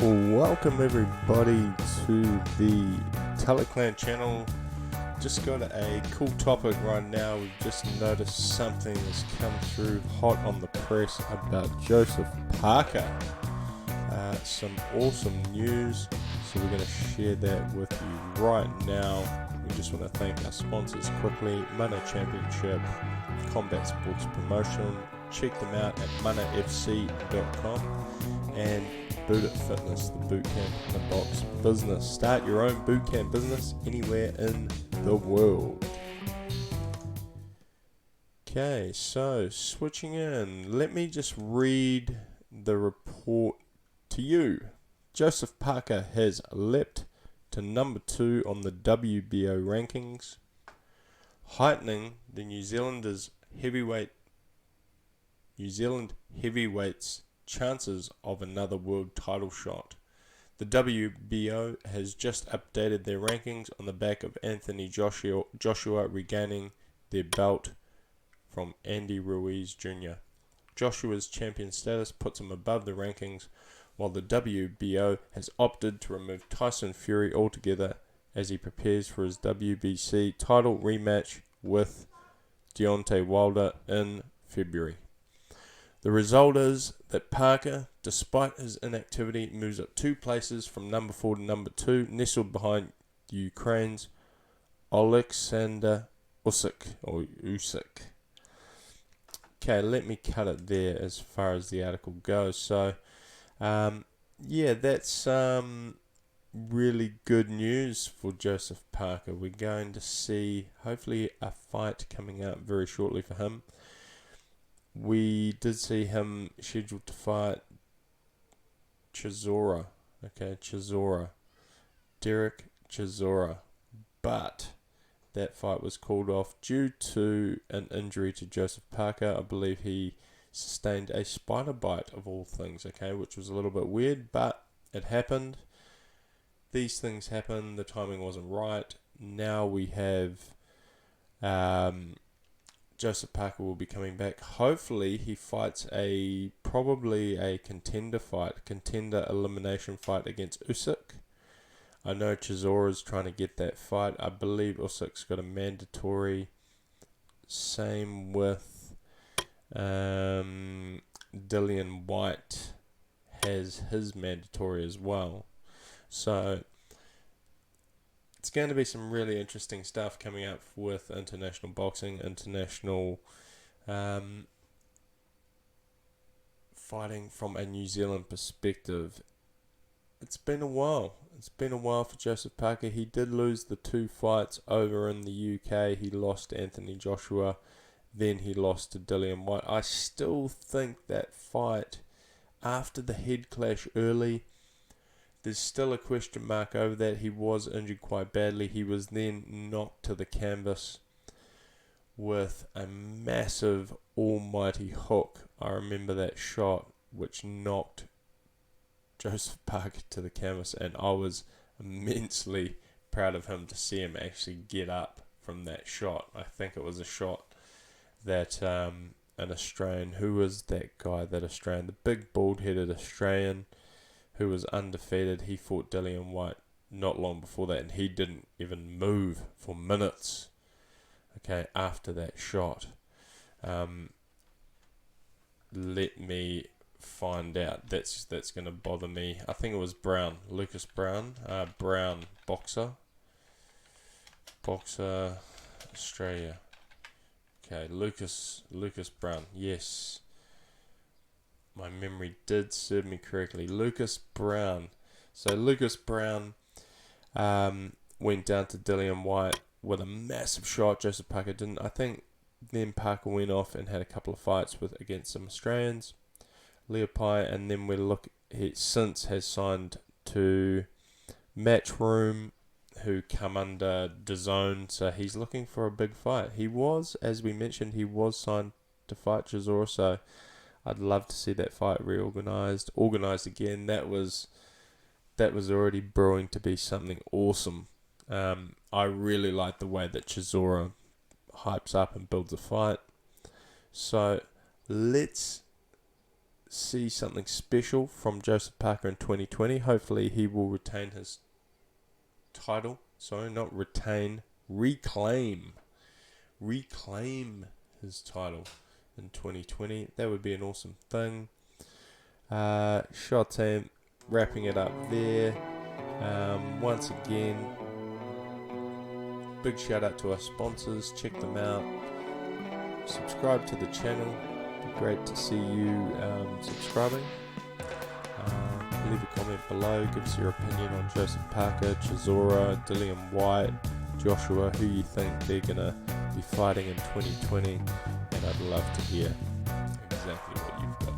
Welcome everybody to the Tulloch channel. Just got a cool topic right now. We've just noticed something has come through hot on the press about Joseph Parker. Some awesome news, so we're going to share that with you right now. We just want to thank our sponsors quickly: Mana Championship, Combat Sports Promotion. Check them out at manafc.com, and Boot It Fitness, the bootcamp in the box business. Start your own bootcamp business anywhere in the world. Okay, so switching in, let me just read the report to you. Joseph Parker has leapt to number 2 on the WBO rankings, heightening the New Zealand heavyweights' chances of another world title shot. The WBO has just updated their rankings on the back of Anthony Joshua regaining their belt from Andy Ruiz Jr. Joshua's champion status puts him above the rankings, while the WBO has opted to remove Tyson Fury altogether as he prepares for his WBC title rematch with Deontay Wilder in February. The result is that Parker, despite his inactivity, moves up 2 places from number 4 to number 2, nestled behind Ukraine's Alexander Usyk. Okay, let me cut it there as far as the article goes. So, that's really good news for Joseph Parker. We're going to see, hopefully, a fight coming out very shortly for him. We did see him scheduled to fight Derek Chisora, but that fight was called off due to an injury to Joseph Parker. I believe he sustained a spider bite of all things, which was a little bit weird, but it happened. These things happen. The timing wasn't right. Now we have Joseph Parker will be coming back. Hopefully he fights probably a contender elimination fight against Usyk. I know Chisora is trying to get that fight. I believe Usyk's got a mandatory. Same with Dillian Whyte has his mandatory as well. So it's going to be some really interesting stuff coming up with international boxing, international fighting from a New Zealand perspective. It's been a while. It's been a while for Joseph Parker. He did lose the 2 fights over in the UK. He lost to Anthony Joshua, then he lost to Dillian Whyte. I still think that fight, after the head clash early, there's still a question mark over that. He was injured quite badly. He was then knocked to the canvas with a massive almighty hook. I remember that shot, which knocked Joseph Parker to the canvas, and I was immensely proud of him to see him actually get up from that shot. I think it was a shot that an Australian, who was that guy, that Australian, the big bald-headed Australian who was undefeated, he fought Dillian Whyte not long before that, and he didn't even move for minutes, after that shot. Let me find out. That's going to bother me. I think it was Lucas Brown, boxer, Australia. Lucas Brown, yes. My memory did serve me correctly. Lucas Brown. So Lucas Brown went down to Dillian Whyte with a massive shot. Joseph Parker didn't. I think then Parker went off and had a couple of fights against some Australians, Leopai, and then he since has signed to Matchroom, who come under DAZN, so he's looking for a big fight. He was, as we mentioned, signed to fight Chisora, so I'd love to see that fight organized again. That was already brewing to be something awesome. I really like the way that Chisora hypes up and builds a fight. So let's see something special from Joseph Parker in 2020. Hopefully he will retain his title. Sorry, not retain, reclaim his title in 2020. That would be an awesome thing. Shot team, wrapping it up there. Once again, big shout out to our sponsors. Check them out. Subscribe to the channel. It'd be great to see you subscribing. Leave a comment below. Give us your opinion on Joseph Parker, Chisora, Dillian White, Joshua, who you think they're going to be fighting in 2020. And I'd love to hear exactly what you've got.